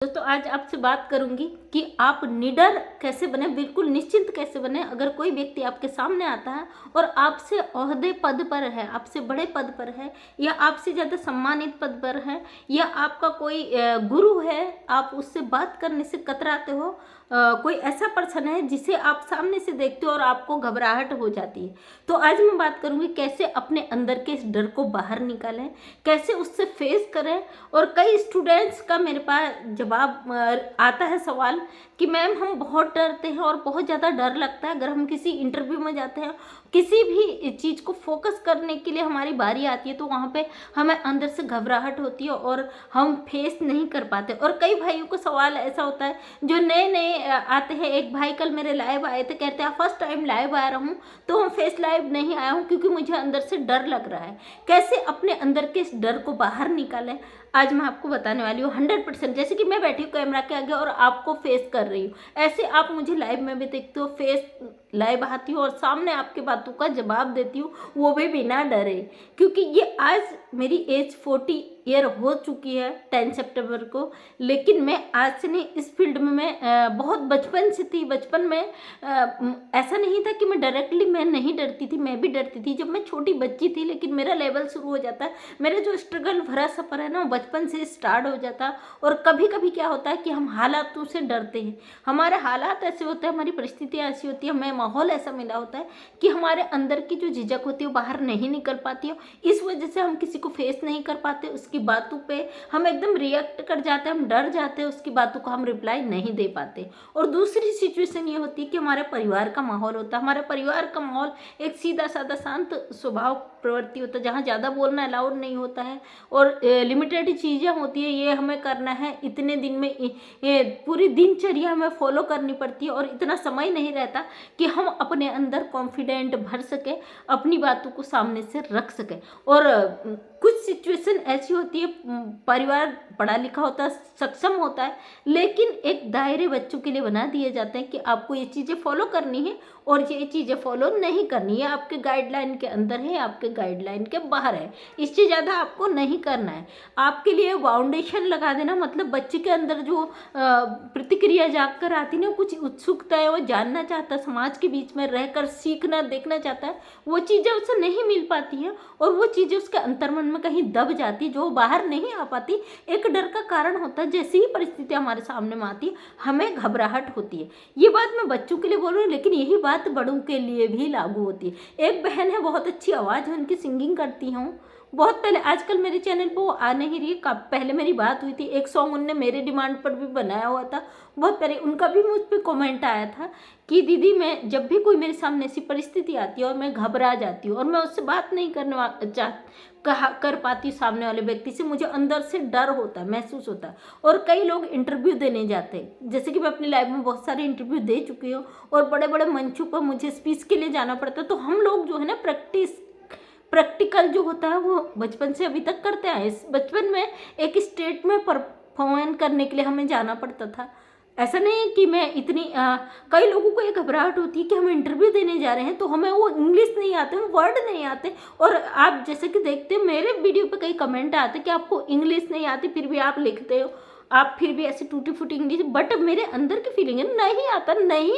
दोस्तों आज आपसे बात करूंगी कि आप निडर कैसे बने, बिल्कुल निश्चिंत कैसे बने। अगर कोई व्यक्ति आपके सामने आता है और आपसे ओहदे पद पर है, आपसे बड़े पद पर है, या आपसे ज़्यादा सम्मानित पद पर है, या आपका कोई गुरु है, आप उससे बात करने से कतराते हो, कोई ऐसा पर्सन है जिसे आप सामने से देखते हो और आपको घबराहट हो जाती है, तो आज मैं बात करूंगी कैसे अपने अंदर के इस डर को बाहर निकालें, कैसे उससे फेस करें। और कई स्टूडेंट्स का मेरे पास जवाब आता है सवाल कि मैम हम बहुत डरते हैं और बहुत ज़्यादा डर लगता है। अगर हम किसी इंटरव्यू में जाते हैं, किसी भी चीज़ को फोकस करने के लिए हमारी बारी आती है, तो वहाँ पे हमें अंदर से घबराहट होती है और हम फेस नहीं कर पाते। और कई भाइयों को सवाल ऐसा होता है जो नए नए आते हैं। एक भाई कल मेरे लाइव आए थे, कहते हैं फर्स्ट टाइम लाइव आ रहा हूँ तो हम फेस लाइव नहीं आया हूँ क्योंकि मुझे अंदर से डर लग रहा है। कैसे अपने अंदर के इस डर को बाहर निकालें, आज मैं आपको बताने वाली हूँ 100%। जैसे कि मैं बैठी हूँ कैमरा के आगे और आपको फेस कर रही हूँ, ऐसे आप मुझे लाइव में भी देखते हो, फेस लाइव आती हूँ और सामने आपके बातों का जवाब देती हूँ, वो भी बिना डरे। क्योंकि ये आज मेरी एज 40 ईयर हो चुकी है 10 सितंबर को, लेकिन मैं आज से नहीं, इस फील्ड में मैं बहुत बचपन से थी। बचपन में ऐसा नहीं था कि मैं डायरेक्टली मैं नहीं डरती थी, मैं भी डरती थी जब मैं छोटी बच्ची थी, लेकिन मेरा लेवल शुरू हो जाता है। मेरा जो स्ट्रगल भरा सफ़र है ना, बचपन से स्टार्ट हो जाता। और कभी कभी क्या होता है कि हम हालातों से डरते हैं, हमारे हालात ऐसे होते हैं, हमारी परिस्थितियाँ ऐसी होती है, हमें माहौल ऐसा मिला होता है कि हमारे अंदर की जो झिझक होती है वो बाहर नहीं निकल पाती है। इस वजह से हम किसी को फेस नहीं कर पाते, उसकी बातों पे हम एकदम रिएक्ट कर जाते हैं, हम डर जाते हैं, उसकी बातों को हम रिप्लाई नहीं दे पाते। और दूसरी सिचुएशन ये होती है कि हमारे परिवार का माहौल होता है। हमारे परिवार का माहौल एक सीधा साधा शांत स्वभाव प्रवृत्ति होता है, जहाँ ज़्यादा बोलना अलाउड नहीं होता है और लिमिटेड चीज़ें होती है। ये हमें करना है इतने दिन में, ये पूरी दिनचर्या हमें फॉलो करनी पड़ती है और इतना समय नहीं रहता कि हम अपने अंदर कॉन्फिडेंट भर सके, अपनी बातों को सामने से रख सके। और कुछ सिचुएशन ऐसी होती है, परिवार पढ़ा लिखा होता है, सक्षम होता है, लेकिन एक दायरे बच्चों के लिए बना दिए जाते हैं कि आपको ये चीज़ें फॉलो करनी है और ये चीज़ें फॉलो नहीं करनी है। आपके गाइडलाइन के अंदर है, आपके गाइडलाइन के बाहर है, इससे ज़्यादा आपको नहीं करना है। आपके लिए बाउंडेशन लगा देना मतलब बच्चे के अंदर जो प्रतिक्रिया जाग कर आती ना, कुछ उत्सुकता है, वो जानना चाहता है, समाज के बीच में रहकर सीखना देखना चाहता है, वो चीज़ें उसे नहीं मिल पाती हैं और वो चीज़ें उसके अंतर्मन में कहीं दब जाती, जो बाहर नहीं आ पाती। एक डर का कारण होता है, जैसी ही परिस्थिति हमारे सामने में आती है हमें घबराहट होती है। ये बात मैं बच्चों के लिए बोल रही हूँ, लेकिन यही बात बड़ों के लिए भी लागू होती है। एक बहन है, बहुत अच्छी आवाज़ है उनकी, सिंगिंग करती हूँ बहुत पहले, आजकल मेरे चैनल पर वो आ नहीं रही है। पहले मेरी बात हुई थी, एक सॉन्ग उनने मेरे डिमांड पर भी बनाया हुआ था, बहुत पहले। उनका भी मुझ पर कमेंट आया था कि दीदी मैं जब भी कोई मेरे सामने ऐसी परिस्थिति आती है और मैं घबरा जाती हूँ और मैं उससे बात नहीं कर पाती सामने वाले व्यक्ति से, मुझे अंदर से डर होता है, महसूस होता है। और कई लोग इंटरव्यू देने जाते हैं, जैसे कि मैं अपनी लाइफ में बहुत सारे इंटरव्यू दे चुकी हूँ और बड़े बड़े मंचों पर मुझे स्पीच के लिए जाना पड़ता है। तो हम लोग जो है ना, प्रैक्टिकल जो होता है वो बचपन से अभी तक करते हैं। इस बचपन में एक स्टेट में परफॉर्म करने के लिए हमें जाना पड़ता था। ऐसा नहीं है कि मैं इतनी कई लोगों को एक घबराहट होती है कि हम इंटरव्यू देने जा रहे हैं तो हमें वो इंग्लिश नहीं आते, वर्ड नहीं आते। और आप जैसे कि देखते हैं मेरे वीडियो पे कई कमेंट आते कि आपको इंग्लिश नहीं आती फिर भी आप लिखते हो, आप फिर भी ऐसी टूटी फूटी इंग्लिश। बट मेरे अंदर की फीलिंग है, नहीं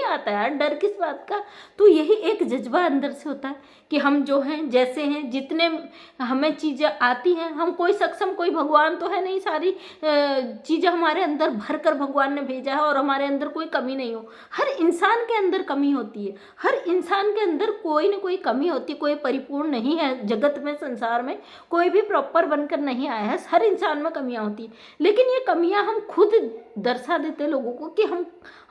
आता यार, डर किस बात का। तो यही एक जज्बा अंदर से होता है कि हम जो हैं, जैसे हैं, जितने हमें चीज़ें आती हैं, हम कोई सक्षम, कोई भगवान तो है नहीं, सारी चीज़ें हमारे अंदर भर कर भगवान ने भेजा है और हमारे अंदर कोई कमी नहीं हो। हर इंसान के अंदर कमी होती है, हर इंसान के अंदर कोई ना कोई कमी होती है, कोई परिपूर्ण नहीं है जगत में, संसार में कोई भी प्रॉपर बनकर नहीं आया है, हर इंसान में कमियां होती है। लेकिन ये कमियां हम खुद दर्शा देते लोगों को कि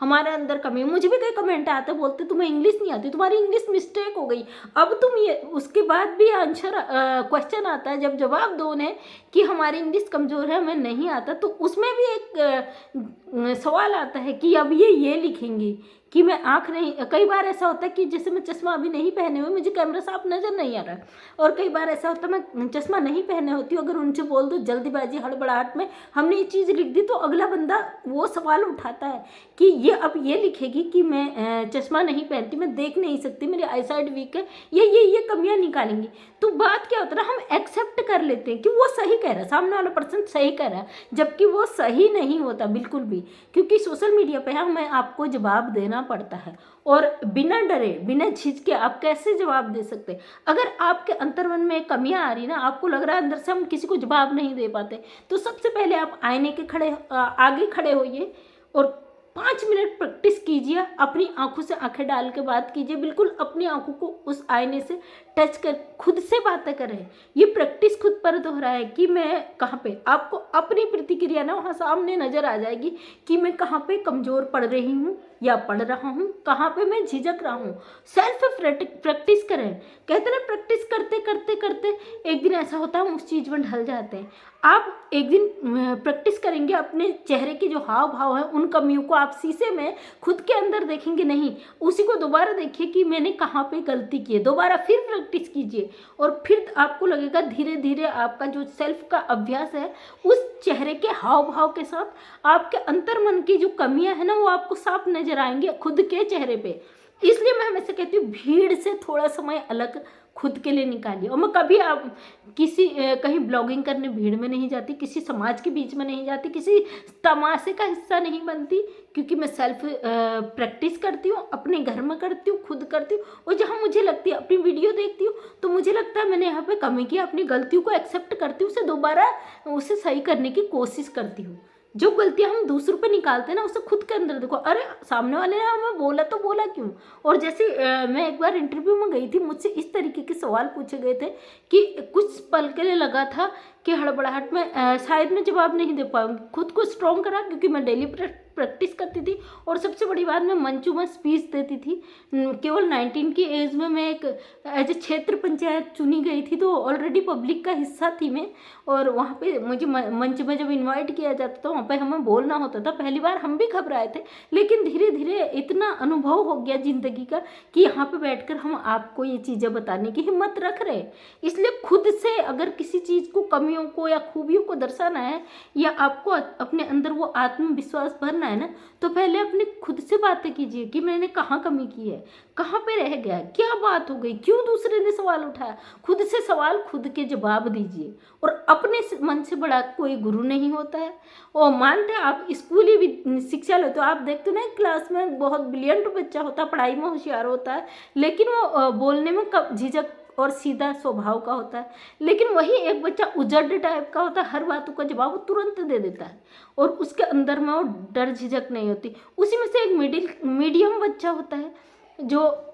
हमारे अंदर कमी है। मुझे भी कई कमेंट आते, बोलते तुम्हें इंग्लिश नहीं आती, तुम्हारी इंग्लिश मिस्टेक हो गई। अब तुम ये, उसके बाद भी आंसर क्वेश्चन आता है, जब जवाब दो उन्हें कि हमारी इंग्लिश कमज़ोर है, हमें नहीं आता, तो उसमें भी एक सवाल आता है कि अब ये लिखेंगी कि मैं आँख नहीं, कई बार ऐसा होता है कि जैसे मैं चश्मा अभी नहीं पहने हुए, मुझे कैमरा साफ नज़र नहीं आ रहा है, और कई बार ऐसा होता है मैं चश्मा नहीं पहने होती हूँ, अगर उनसे बोल दो जल्दीबाजी हड़बड़ाहट में हमने ये चीज़ लिख दी, तो अगला बंदा वो सवाल उठाता है कि ये अब ये लिखेगी कि मैं चश्मा नहीं पहनती, मैं देख नहीं सकती, मेरी आई साइड वीक है, ये कमियाँ निकालेंगे। तो बात क्या होता है ना, हम एक्सेप्ट कर लेते हैं कि वो सही कह रहा है, सामने वाला पर्सन सही कह रहा है, जबकि वो सही नहीं होता बिल्कुल भी, क्योंकि सोशल मीडिया पे हमें आपको जवाब देना पड़ता है, और बिना डरे बिना झिझके आप कैसे जवाब दे सकते हैं। अगर आपके अंतर्मन में कमियां आ रही ना, आपको लग रहा है अंदर से हम किसी को जवाब नहीं दे पाते, तो सबसे पहले आप आईने के आगे खड़े होइए और 5 मिनट प्रैक्टिस कीजिए, अपनी आंखों से आंखें डाल के बात कीजिए, बिल्कुल अपनी आंखों को उस आईने से टच कर खुद से बातें करें। ये प्रैक्टिस खुद पर दोहराए कि मैं कहाँ पे, आपको अपनी प्रतिक्रिया ना वहाँ सामने नजर आ जाएगी कि मैं कहाँ पे कमज़ोर पड़ रही हूँ या पढ़ रहा हूँ, कहाँ पे मैं झिझक रहा हूँ। सेल्फ प्रैक्टिस करें। कहते हैं प्रैक्टिस करते करते करते एक दिन ऐसा होता है हम उस चीज़ में ढल जाते हैं। आप एक दिन प्रैक्टिस करेंगे, अपने चेहरे के जो हाव भाव हैं उन कमियों को आप शीशे में खुद के अंदर देखेंगे नहीं, उसी को दोबारा देखिए कि मैंने कहाँ पे गलती की है, दोबारा फिर प्रैक्टिस कीजिए, और फिर आपको लगेगा धीरे धीरे आपका जो सेल्फ का अभ्यास है उस चेहरे के हाव भाव के साथ आपके अंतर्मन की जो कमियां है ना वो आपको साफ नजर आएंगे खुद के चेहरे पे। इसलिए मैं हमेशा कहती हूँ भीड़ से थोड़ा समय अलग खुद के लिए निकालिए। और मैं कभी आप किसी कहीं ब्लॉगिंग करने भीड़ में नहीं जाती, किसी समाज के बीच में नहीं जाती, किसी तमाशे का हिस्सा नहीं बनती, क्योंकि मैं सेल्फ प्रैक्टिस करती हूँ, अपने घर में करती हूँ, खुद करती हूँ। और जहाँ मुझे लगती है अपनी वीडियो देखती हूँ तो मुझे लगता है मैंने यहाँ पे कमी की, अपनी गलतियों को एक्सेप्ट करती हूँ, उसे दोबारा उसे सही करने की कोशिश करती हूँ। जो गलतियां हम दूसरों पे निकालते हैं ना उसे खुद के अंदर देखो, अरे सामने वाले ने हमें बोला तो बोला क्यों। और जैसे मैं एक बार इंटरव्यू में गई थी, मुझसे इस तरीके के सवाल पूछे गए थे कि कुछ पल के लिए लगा था कि हड़बड़ाहट में शायद मैं जवाब नहीं दे पाऊंगी। खुद को स्ट्रॉन्ग करा क्योंकि मैं डेली प्रैक्टिस करती थी, और सबसे बड़ी बात मैं मंचों में स्पीच देती थी। केवल 19 की एज में मैं एक एज ए क्षेत्र पंचायत चुनी गई थी, तो ऑलरेडी पब्लिक का हिस्सा थी मैं, और वहाँ पे मुझे मंच में जब इनवाइट किया जाता था वहाँ पे हमें बोलना होता था। पहली बार हम भी घबराए थे, लेकिन धीरे धीरे इतना अनुभव हो गया ज़िंदगी का कि यहाँ पे बैठकर हम आपको ये चीज़ें बताने की हिम्मत रख रहे हैं। इसलिए खुद से अगर किसी चीज़ को, कमियों को या खूबियों को दर्शाना है, या आपको अपने अंदर वो आत्मविश्वास भरना है ना, तो पहले अपने खुद से बातें कीजिए कि मैंने कहाँ कमी की है, कहाँ पे रह गया, क्या बात हो गई, क्यों दूसरे ने सवाल उठाया। खुद से सवाल, खुद के जवाब दीजिए। और अपने मन से बड़ा कोई गुरु नहीं होता है। और मानते हैं आप स्कूली भी शिक्षा लो तो आप देखते हो ना, क्लास में बहुत ब्रिलियंट बच्चा होता है, पढ़ाई में होशियार होता है, लेकिन वो बोलने में झिझक और सीधा स्वभाव का होता है। लेकिन वही एक बच्चा उजड़ टाइप का होता है, हर बातों का जवाब वो तुरंत दे देता है, और उसके अंदर में वो डर झिझक नहीं होती। उसी में से एक मीडियम बच्चा होता है जो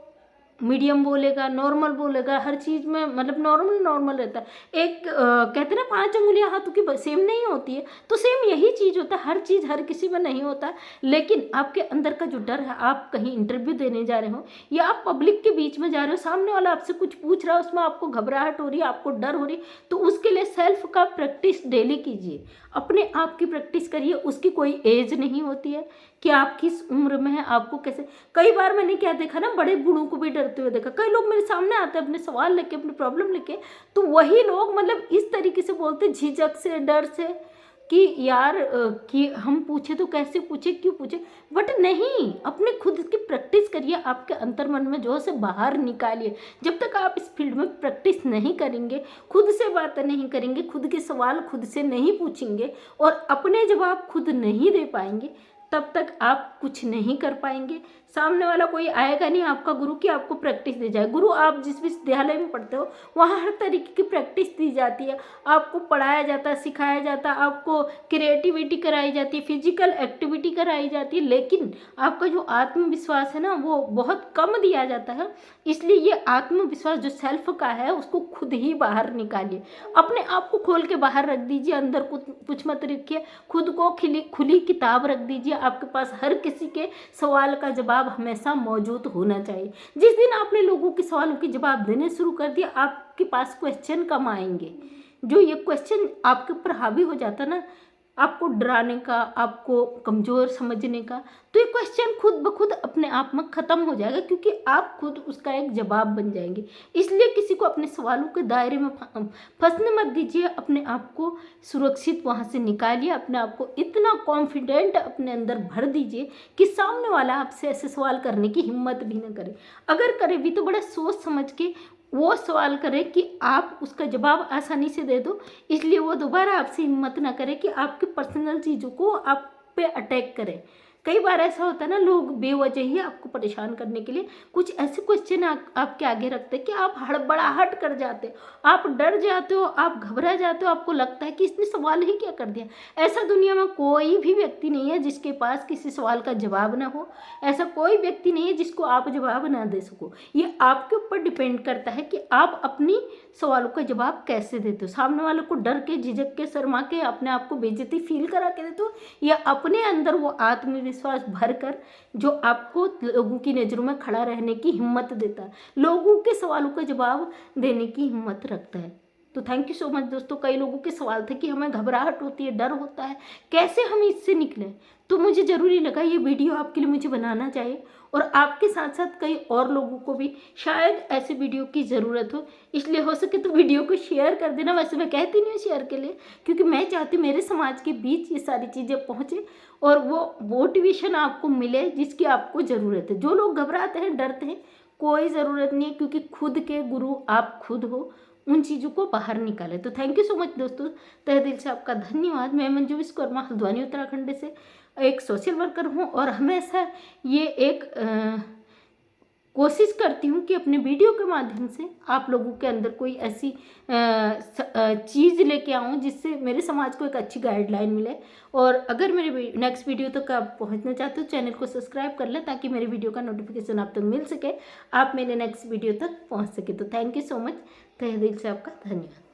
मीडियम बोलेगा, नॉर्मल बोलेगा, हर चीज़ में मतलब नॉर्मल रहता है। एक कहते हैं ना 5 उंगलियां हाथों की सेम नहीं होती है, तो सेम यही चीज़ होता है, हर चीज़ हर किसी में नहीं होता। लेकिन आपके अंदर का जो डर है, आप कहीं इंटरव्यू देने जा रहे हो या आप पब्लिक के बीच में जा रहे हो, सामने वाला आपसे कुछ पूछ रहा है, उसमें आपको घबराहट हो रही है, आपको डर हो रही है, तो उसके लिए सेल्फ का प्रैक्टिस डेली कीजिए, अपने आप की प्रैक्टिस करिए। उसकी कोई एज नहीं होती है कि आप किस उम्र में हैं, आपको कैसे। कई बार मैंने क्या देखा ना, बड़े बूढ़ों को भी डरते हुए देखा। कई लोग मेरे सामने आते हैं अपने सवाल लेके, अपनी प्रॉब्लम लेके, तो वही लोग मतलब इस तरीके से बोलते झिझक से, डर से कि यार कि हम पूछे तो कैसे पूछे, क्यों पूछे। बट नहीं, अपने खुद की प्रैक्टिस करिए, आपके अंतर्मन में जो से बाहर निकालिए। जब तक आप इस फील्ड में प्रैक्टिस नहीं करेंगे, खुद से बातें नहीं करेंगे, खुद के सवाल खुद से नहीं पूछेंगे और अपने जवाब खुद नहीं दे पाएंगे, तब तक आप कुछ नहीं कर पाएंगे। सामने वाला कोई आएगा नहीं आपका गुरु कि आपको प्रैक्टिस दे जाए। गुरु आप जिस विद्यालय में पढ़ते हो वहाँ हर तरीके की प्रैक्टिस दी जाती है, आपको पढ़ाया जाता है, सिखाया जाता है, आपको क्रिएटिविटी कराई जाती है, फिजिकल एक्टिविटी कराई जाती है, लेकिन आपका जो आत्मविश्वास है ना वो बहुत कम दिया जाता है। इसलिए ये आत्मविश्वास जो सेल्फ का है उसको खुद ही बाहर निकालिए, अपने आप को खोल के बाहर रख दीजिए, अंदर कुछ मत रखिए, खुद को खुली किताब रख दीजिए। आपके पास हर किसी के सवाल का जवाब हमेशा मौजूद होना चाहिए। जिस दिन आपने लोगों के सवालों के जवाब देने शुरू कर दिया, आपके पास क्वेश्चन कम आएंगे। जो ये क्वेश्चन आपके ऊपर हावी हो जाता ना, आपको डराने का, आपको कमज़ोर समझने का, तो ये क्वेश्चन खुद ब खुद अपने आप में ख़त्म हो जाएगा, क्योंकि आप खुद उसका एक जवाब बन जाएंगे। इसलिए किसी को अपने सवालों के दायरे में फंसने मत दीजिए, अपने आप को सुरक्षित वहाँ से निकालिए, अपने आप को इतना कॉन्फिडेंट अपने अंदर भर दीजिए कि सामने वाला आपसे ऐसे सवाल करने की हिम्मत भी न करे। अगर करे भी तो बड़ा सोच समझ के वो सवाल करे कि आप उसका जवाब आसानी से दे दो, इसलिए वो दोबारा आपसे हिम्मत ना करे कि आपकी पर्सनल चीज़ों को आप पे अटैक करे। कई बार ऐसा होता है ना, लोग बेवजह ही आपको परेशान करने के लिए कुछ ऐसे क्वेश्चन आपके आगे रखते हैं कि आप हड़बड़ाहट कर जाते हो, आप डर जाते हो, आप घबरा जाते हो, आपको लगता है कि इसने सवाल ही क्या कर दिया। ऐसा दुनिया में कोई भी व्यक्ति नहीं है जिसके पास किसी सवाल का जवाब ना हो, ऐसा कोई व्यक्ति नहीं है जिसको आप जवाब ना दे सको। ये आपके ऊपर डिपेंड करता है कि आप अपनी सवालों का जवाब कैसे देते हो। सामने वालों को डर के, झिझक के, शर्मा के, अपने आप को बेइज्जती फील करा के देते हो, या अपने अंदर वो आत्मविश्वास भरकर जो आपको लोगों की नज़रों में खड़ा रहने की हिम्मत देता है, लोगों के सवालों का जवाब देने की हिम्मत रखता है। तो थैंक यू सो मच दोस्तों। कई लोगों के सवाल थे कि हमें घबराहट होती है, डर होता है, कैसे हम इससे निकलें। तो मुझे ज़रूरी लगा ये वीडियो आपके लिए मुझे बनाना चाहिए, और आपके साथ साथ कई और लोगों को भी शायद ऐसे वीडियो की ज़रूरत हो, इसलिए हो सके तो वीडियो को शेयर कर देना। वैसे मैं कहती नहीं हूँ शेयर के लिए, क्योंकि मैं चाहती हूँ मेरे समाज के बीच ये सारी चीज़ें पहुँचे और वो मोटिवेशन आपको मिले जिसकी आपको ज़रूरत है। जो लोग घबराते हैं, डरते हैं, कोई ज़रूरत नहीं है, क्योंकि खुद के गुरु आप खुद हो। उन चीज़ों को बाहर निकाले। तो थैंक यू सो मच दोस्तों, तहे दिल से आपका धन्यवाद। मैं मंजू विश्वकर्मा, हल्द्वानी उत्तराखंड से एक सोशल वर्कर हूँ, और हमेशा ये एक कोशिश करती हूँ कि अपने वीडियो के माध्यम से आप लोगों के अंदर कोई ऐसी चीज़ लेके आऊँ जिससे मेरे समाज को एक अच्छी गाइडलाइन मिले। और अगर मेरे नेक्स्ट वीडियो तक आप पहुँचना चाहते हो, चैनल को सब्सक्राइब कर लें ताकि मेरे वीडियो का नोटिफिकेशन आप तक मिल सके, आप मेरे नेक्स्ट वीडियो तक पहुँच सके। तो थैंक यू सो मच, तहे दिल से आपका धन्यवाद।